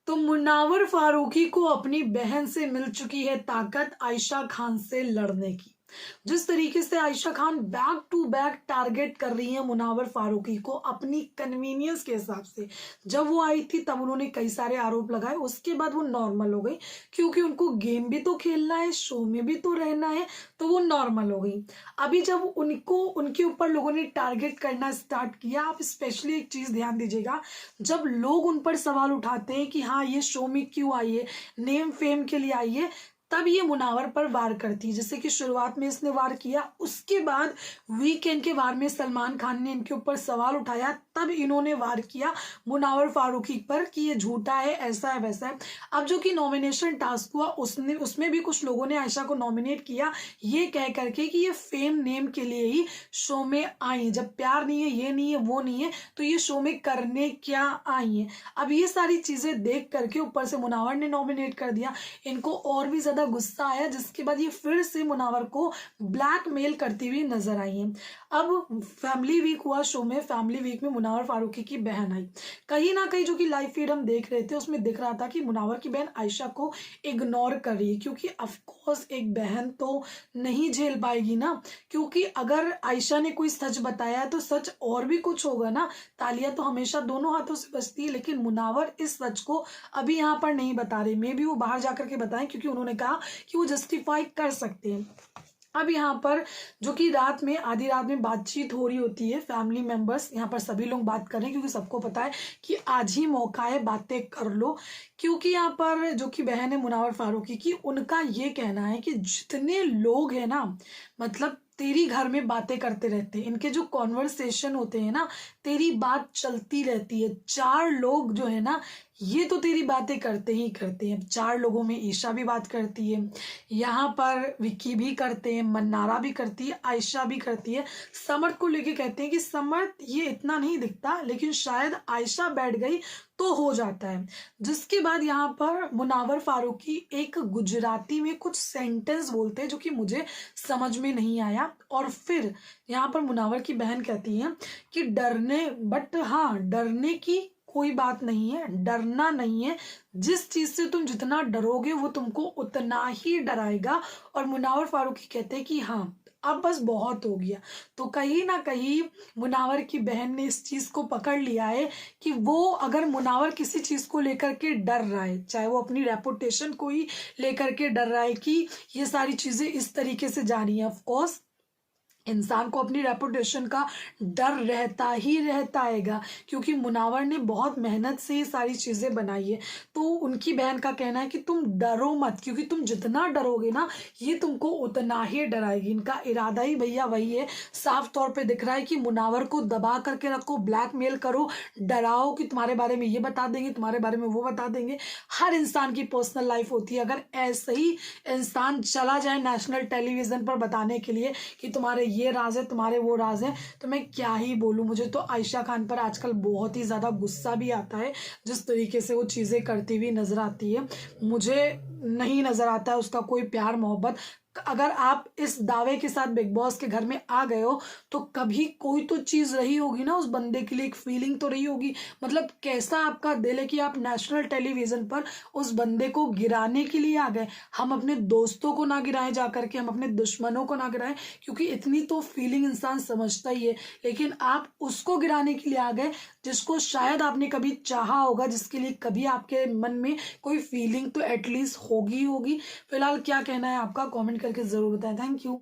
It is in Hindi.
तो मुनावर फारूकी को अपनी बहन से मिल चुकी है ताकत आयशा खान से लड़ने की। जिस तरीके से Ayesha Khan back to back target कर रही है मुनावर फारूकी को अपनी कन्वीनियंस के हिसाब से। जब वो आई थी तब उन्होंने कई सारे आरोप लगाए, उसके बाद वो नॉर्मल हो गई क्योंकि उनको गेम भी तो खेलना है, शो में भी तो रहना है, तो वो नॉर्मल हो गई। अभी जब उनको उनके ऊपर लोगों ने टारगेट करना स्टार्ट किया, आप स्पेशली एक चीज ध्यान दीजिएगा, जब लोग उन पर सवाल उठाते हैं कि हाँ ये शो में क्यों आई है, नेम फेम के लिए आई है, तब ये मुनावर पर वार करती है। जैसे कि शुरुआत में इसने वार किया, उसके बाद वीकेंड के वार में सलमान खान ने इनके ऊपर सवाल उठाया, तब इन्होंने वार किया मुनावर फारूकी पर कि ये झूठा है, ऐसा है, वैसा है। अब जो कि नॉमिनेशन टास्क हुआ उसमें भी कुछ लोगों ने आयशा को नॉमिनेट किया ये कह करके कि ये फेम नेम के लिए ही शो में आई, जब प्यार नहीं है, ये नहीं है, वो नहीं है, तो ये शो में करने क्या आई है। अब ये सारी चीजें देख करके ऊपर से मुनावर ने नॉमिनेट कर दिया, इनको और भी गुस्सा आया, जिसके बाद ये फिर से मुनावर को ब्लैकमेल करती हुई नजर आई है। अब फैमिली वीक हुआ शो में, फैमिली वीक में मुनावर फारूकी की बहन आई। कहीं ना कहीं जो कि लाइव फीड हम देख रहे थे उसमें दिख रहा था कि मुनावर की बहन आयशा को इग्नोर कर रही है, क्योंकि ऑफकोर्स एक बहन तो नहीं झेल पाएगी ना, क्योंकि अगर आयशा ने कोई सच बताया है तो सच और भी कुछ होगा ना। तालियां तो हमेशा दोनों हाथों से बजती है, लेकिन मुनावर इस सच को अभी यहाँ पर नहीं बता रहे, मे बी वो बाहर जाकर के बताएं, क्योंकि उन्होंने कहा कि वो जस्टिफाई कर सकते हैं। अब यहाँ पर जो कि रात में, आधी रात में बातचीत हो रही होती है, फैमिली मेंबर्स यहाँ पर सभी लोग बात कर रहे हैं, क्योंकि सबको पता है कि आज ही मौका है, बातें कर लो। क्योंकि यहाँ पर जो कि बहन है मुनावर फारूकी की, उनका ये कहना है कि जितने लोग हैं ना, मतलब तेरी घर में बातें करते रहते हैं, इनके जो कॉन्वर्सेशन होते हैं ना, तेरी बात चलती रहती है, चार लोग जो है ना ये तो तेरी बातें करते ही करते हैं। चार लोगों में ईशा भी बात करती है, यहाँ पर विक्की भी करते हैं, मन्नारा भी करती है, आयशा भी करती है। समर्थ को लेके कहते हैं कि समर्थ ये इतना नहीं दिखता, लेकिन शायद आयशा बैठ गई तो हो जाता है। जिसके बाद यहाँ पर मुनावर फारूकी एक गुजराती में कुछ सेंटेंस बोलते हैं जो कि मुझे समझ में नहीं आया, और फिर यहाँ पर मुनावर की बहन कहती है कि डरने की कोई बात नहीं है, डरना नहीं है, जिस चीज से तुम जितना डरोगे वो तुमको उतना ही डराएगा। और मुनावर फारूकी कहते हैं कि हाँ अब बस बहुत हो गया। तो कहीं ना कहीं मुनावर की बहन ने इस चीज को पकड़ लिया है कि वो अगर मुनावर किसी चीज को लेकर के डर रहा है, चाहे वो अपनी रेपुटेशन को ही लेकर के डर रहा है कि ये सारी चीजें इस तरीके से जा रही है, ऑफकोर्स इंसान को अपनी रेपुटेशन का डर रहता ही रहता हैगा, क्योंकि मुनावर ने बहुत मेहनत से ये सारी चीज़ें बनाई है। तो उनकी बहन का कहना है कि तुम डरो मत, क्योंकि तुम जितना डरोगे ना ये तुमको उतना ही डराएगी। इनका इरादा ही भैया वही है, साफ तौर पे दिख रहा है कि मुनावर को दबा करके रखो, ब्लैकमेल करो, डराओ कि तुम्हारे बारे में ये बता देंगे, तुम्हारे बारे में वो बता देंगे। हर इंसान की पर्सनल लाइफ होती है, अगर ऐसे ही इंसान चला जाए नेशनल टेलीविजन पर बताने के लिए कि तुम्हारे ये राज है, तुम्हारे वो राज है, तो मैं क्या ही बोलूं। मुझे तो आयशा खान पर आजकल बहुत ही ज्यादा गुस्सा भी आता है, जिस तरीके से वो चीजें करती हुई नजर आती है। मुझे नहीं नजर आता है उसका कोई प्यार मोहब्बत। अगर आप इस दावे के साथ बिग बॉस के घर में आ गए हो तो कभी कोई तो चीज रही होगी ना उस बंदे के लिए, एक फीलिंग तो रही होगी। मतलब कैसा आपका दिल है कि आप नेशनल टेलीविजन पर उस बंदे को गिराने के लिए आ गए। हम अपने दोस्तों को ना गिराएं जा करके, हम अपने दुश्मनों को ना गिराएं, क्योंकि इतनी तो फीलिंग इंसान समझता ही है। लेकिन आप उसको गिराने के लिए आ गए जिसको शायद आपने कभी चाहा होगा, जिसके लिए कभी आपके मन में कोई फीलिंग तो एटलीस्ट होगी। फिलहाल क्या कहना है आपका, कमेंट करके जरूर बताएं। Thank you.